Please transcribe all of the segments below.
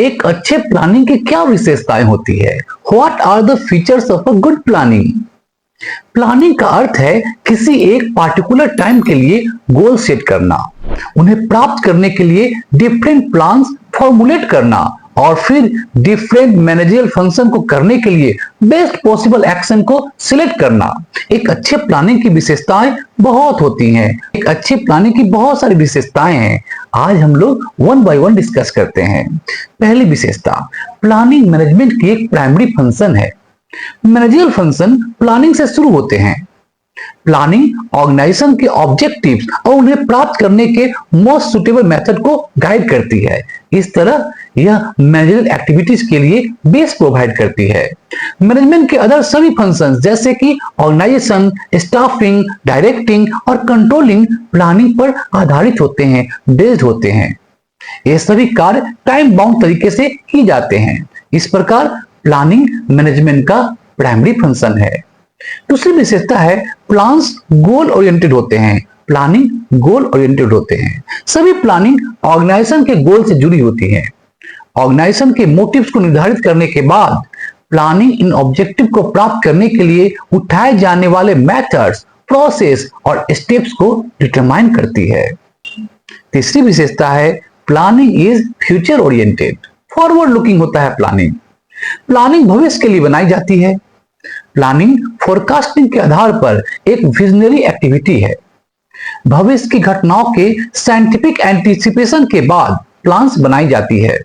एक अच्छे प्लानिंग की क्या विशेषताएं होती है? What are the features of a good planning? Planning का अर्थ है किसी एक पार्टिकुलर टाइम के लिए गोल सेट करना, उन्हें प्राप्त करने के लिए डिफरेंट प्लान्स फॉर्मुलेट करना और फिर डिफरेंट मैनेजरियल फंक्शन को करने के लिए बेस्ट पॉसिबल एक्शन को सिलेक्ट करना। एक अच्छे प्लानिंग की विशेषताएं बहुत होती हैं। एक अच्छी प्लानिंग की बहुत सारी विशेषताएं हैं। आज हम लोग वन बाय वन डिस्कस करते हैं। पहली विशेषता, प्लानिंग मैनेजमेंट की एक प्राइमरी फंक्शन है। मैनेजरियल फंक्शन प्लानिंग से शुरू होते हैं। प्लानिंग ऑर्गेनाइजेशन के ऑब्जेक्टिव्स और उन्हें प्राप्त करने के मोस्ट सुटेबल मेथड को गाइड करती है। इस तरह यह मैनेजरियल एक्टिविटीज के लिए बेस प्रोवाइड करती है। मैनेजमेंट के अदर सभी फंक्शंस जैसे कि ऑर्गेनाइजेशन, स्टाफिंग, डायरेक्टिंग और कंट्रोलिंग प्लानिंग पर आधारित होते हैं, बेस्ड होते हैं। ये सभी कार्य टाइम बाउंड तरीके से की जाते हैं। इस प्रकार प्लानिंग मैनेजमेंट का प्राइमरी फंक्शन है। दूसरी विशेषता है, प्लान्स गोल ओरिएंटेड होते हैं। प्लानिंग गोल ओरिएंटेड होते हैं। सभी प्लानिंग ऑर्गेनाइजेशन के गोल से जुड़ी होती है। ऑर्गेनाइजेशन के मोटिव्स को निर्धारित करने के बाद प्लानिंग इन ऑब्जेक्टिव को प्राप्त करने के लिए उठाए जाने वाले मेथड्स, प्रोसेस और स्टेप्स को डिटरमाइन करती है। तीसरी विशेषता है, planning is future oriented. Forward looking होता है प्लानिंग। प्लानिंग भविष्य के लिए बनाई जाती है। प्लानिंग फोरकास्टिंग के आधार पर एक विजनरी एक्टिविटी है। भविष्य की घटनाओं के साइंटिफिक एंटीसिपेशन के बाद प्लान्स बनाई जाती है।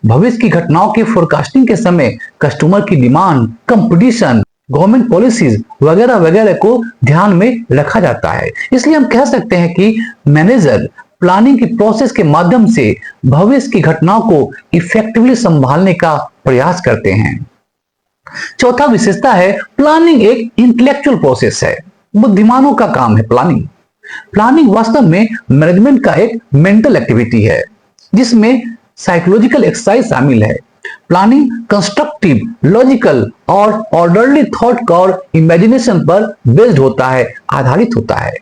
भविष्य की घटनाओं के फोरकास्टिंग के समय कस्टमर की डिमांड, कंपटीशन, गवर्नमेंट पॉलिसीज वगैरह वगैरह को ध्यान में रखा जाता है। इसलिए हम कह सकते हैं कि मैनेजर प्लानिंग की प्रोसेस के माध्यम से भविष्य की घटनाओं को इफेक्टिवली संभालने का प्रयास करते हैं। चौथा विशेषता है, प्लानिंग एक इंटेलेक्चुअल प्रोसेस है। बुद्धिमानों का काम है प्लानिंग। प्लानिंग वास्तव में मैनेजमेंट का एक मेंटल एक्टिविटी है जिसमें साइकोलॉजिकल एक्सरसाइज शामिल है। प्लानिंग कंस्ट्रक्टिव, लॉजिकल और ऑर्डरली थॉट और इमेजिनेशन पर बेस्ड होता है, आधारित होता है।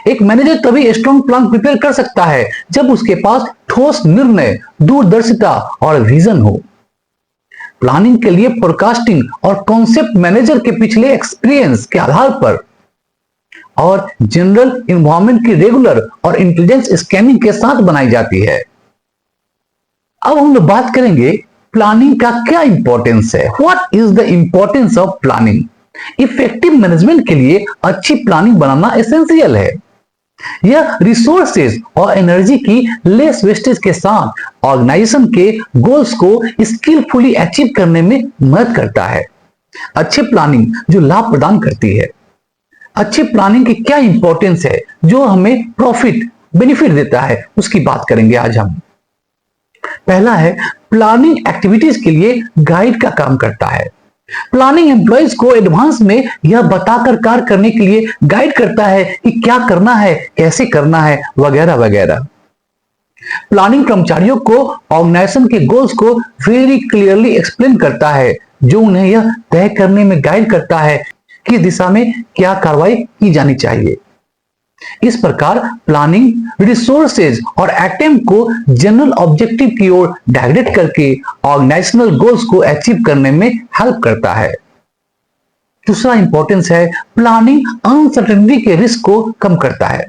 एक मैनेजर तभी स्ट्रॉन्ग प्लान प्रिपेयर कर सकता है जब उसके पास ठोस निर्णय, दूरदर्शिता और विजन हो। प्लानिंग के लिए फोरकास्टिंग और कॉन्सेप्ट मैनेजर के पिछले एक्सपीरियंस के आधार पर और जनरल इन्वायरमेंट की रेगुलर और इंटेलिजेंस स्कैनिंग के साथ बनाई जाती है। अब हम लोग बात करेंगे प्लानिंग का क्या इंपॉर्टेंस है। What is the importance of planning? Effective management के लिए अच्छी प्लानिंग बनाना एसेंशियल है। यह रिसोर्सेज और एनर्जी की लेस वेस्टेज के साथ ऑर्गेनाइजेशन के गोल्स को स्किलफुली अचीव करने में मदद करता है। अच्छी प्लानिंग जो लाभ प्रदान करती है। अच्छी प्लानिंग की क्या इंपॉर्टेंस है जो हमें प्रॉफिट, बेनिफिट देता है, उसकी बात करेंगे आज हम। पहला है, प्लानिंग एक्टिविटीज के लिए गाइड का काम करता है। प्लानिंग एम्प्लॉइज को एडवांस में यह बताकर कार्य करने के लिए गाइड करता है कि क्या करना है, कैसे करना है, वगैरह वगैरह। प्लानिंग कर्मचारियों को ऑर्गेनाइजेशन के गोल्स को वेरी क्लियरली एक्सप्लेन करता है, जो उन्हें यह तय करने में गाइड करता है किस दिशा में क्या कार्रवाई की जानी चाहिए। इस प्रकार प्लानिंग रिसोर्सेज और एटम को जनरल ऑब्जेक्टिव की ओर डायरेक्ट करके ऑर्गेनाइजेशनल गोल्स को अचीव करने में हेल्प करता है। दूसरा इंपॉर्टेंस है, प्लानिंग अनसर्टेनिटी के रिस्क को कम करता है।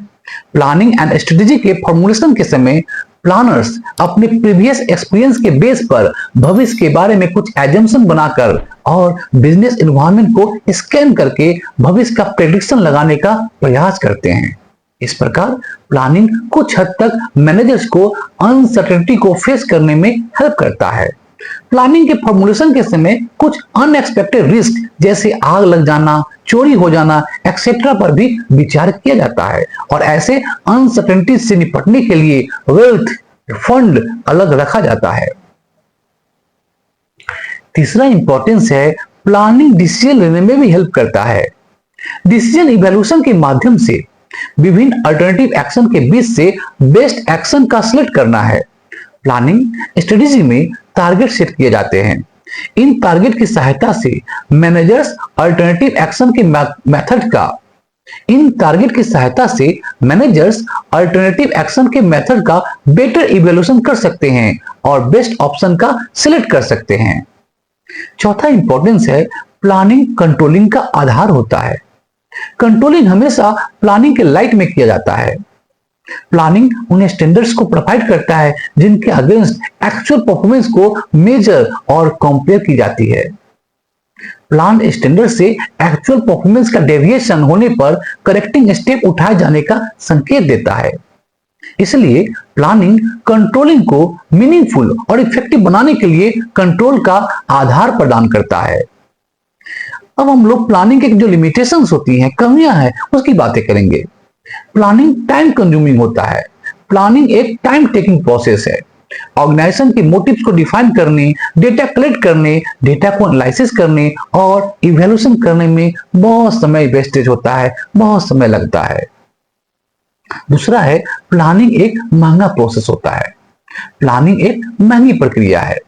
प्लानिंग एंड स्ट्रेटेजी के फॉर्मुलेशन के समय प्लानर्स अपने प्रीवियस एक्सपीरियंस के बेस पर भविष्य के बारे में कुछ एजम्पशन बनाकर और बिजनेस एनवायरनमेंट को स्कैन करके भविष्य का प्रेडिक्शन लगाने का प्रयास करते हैं। इस प्रकार प्लानिंग कुछ हद तक मैनेजर्स को अनसर्टेनिटी को फेस करने में हेल्प करता है। प्लानिंग के फॉर्मुलेशन के समय कुछ अनएक्सपेक्टेड रिस्क जैसे आग लग जाना, चोरी हो जाना एक्सेट्रा पर भी विचार किया जाता है और ऐसे अनसर्टेनिटी से निपटने के लिए वेल्थ फंड अलग रखा जाता है। तीसरा इंपॉर्टेंस है, प्लानिंग डिसीजन लेने में भी हेल्प करता है। डिसीजन इवैल्यूएशन के माध्यम से विभिन्न अल्टरनेटिव एक्शन के बीच से बेस्ट एक्शन का सिलेक्ट करना है। प्लानिंग स्ट्रेटेजी में टारगेट सेट किए जाते हैं। इन टारगेट की सहायता से मैनेजर्स अल्टरनेटिव एक्शन के मेथड का इन टारगेट की सहायता से मैनेजर्स अल्टरनेटिव एक्शन के मेथड का बेटर इवैल्यूएशन कर सकते हैं और बेस्ट ऑप्शन का सिलेक्ट कर सकते हैं। चौथा इंपॉर्टेंस है प्लानिंग कंट्रोलिंग का आधार होता है। कंट्रोलिंग हमेशा प्लानिंग के लाइट में किया जाता है। प्लानिंग उन्हें स्टैंडर्ड्स को प्रोवाइड करता है जिनके अगेंस्ट एक्चुअल परफॉर्मेंस को मेजर और कंपेयर की जाती है। प्लान स्टैंडर्ड से एक्चुअल परफॉर्मेंस का डेविएशन होने पर करेक्टिंग स्टेप उठाए जाने का संकेत देता है। इसलिए प्लानिंग कंट्रोलिंग को मीनिंगफुल और इफेक्टिव बनाने के लिए कंट्रोल का आधार प्रदान करता है। अब हम लोग प्लानिंग के जो लिमिटेशंस होती हैं, कमियां हैं, उसकी बातें करेंगे। प्लानिंग टाइम कंज्यूमिंग होता है। प्लानिंग एक टाइम टेकिंग प्रोसेस है। ऑर्गेनाइजेशन के मोटिव्स को डिफाइन करने, डेटा कलेक्ट करने, डेटा को एनालिसिस करने और इवैल्यूएशन करने में बहुत समय वेस्टेज होता है, बहुत समय लगता है। दूसरा है प्लानिंग एक महंगा प्रोसेस होता है। प्लानिंग एक महंगी प्रक्रिया है।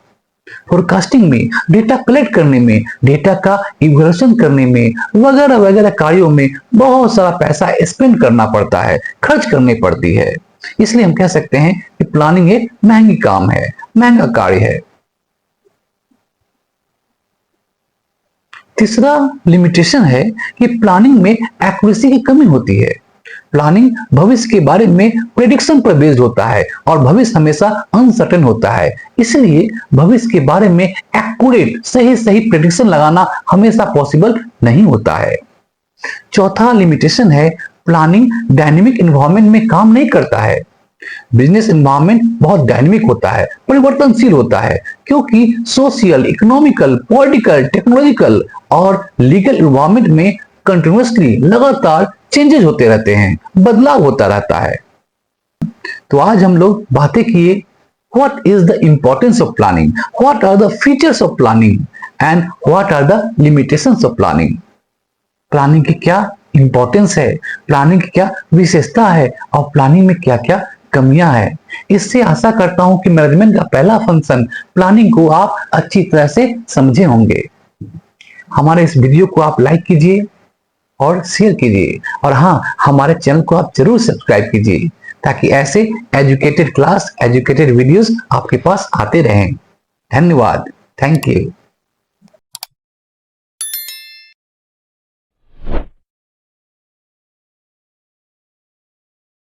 फोरकास्टिंग में, डेटा कलेक्ट करने में, डेटा का इवैल्यूएशन करने में वगैरह वगैरह कार्यों में बहुत सारा पैसा स्पेंड करना पड़ता है, खर्च करनी पड़ती है। इसलिए हम कह सकते हैं कि प्लानिंग एक महंगी काम है, महंगा कार्य है। तीसरा लिमिटेशन है कि प्लानिंग में एक्यूरेसी की कमी होती है। प्लानिंग भविष्य के बारे में प्रेडिक्शन पर बेस्ड होता है और भविष्य हमेशा अनसर्टेन होता है। इसलिए भविष्य के बारे में एक्यूरेट सही प्रेडिक्शन लगाना हमेशा पॉसिबल नहीं होता है। चौथा लिमिटेशन है प्लानिंग डायनेमिक एनवायरनमेंट में काम नहीं करता है। बिजनेस एनवायरनमेंट बहुत डायनेमिक होता है, परिवर्तनशील होता है, क्योंकि सोशल, इकोनॉमिकल, पॉलिटिकल, टेक्नोलॉजिकल और लीगल एनवायरनमेंट में कंटिन्यूअसली लगातार चेंजेस होते रहते हैं, बदलाव होता रहता है। तो आज हम लोग बातें किए what is the importance of planning, what are the features of planning and what are the limitations of planning. Planning की क्या इंपॉर्टेंस है, प्लानिंग की क्या विशेषता है और प्लानिंग में क्या क्या कमियां हैं। इससे आशा करता हूं कि मैनेजमेंट का पहला फंक्शन प्लानिंग को आप अच्छी तरह से समझे होंगे। हमारे इस वीडियो को आप लाइक कीजिए और शेयर कीजिए और हाँ, हमारे चैनल को आप जरूर सब्सक्राइब कीजिए ताकि ऐसे एजुकेटेड क्लास, एजुकेटेड वीडियोस आपके पास आते रहें। धन्यवाद। Thank you.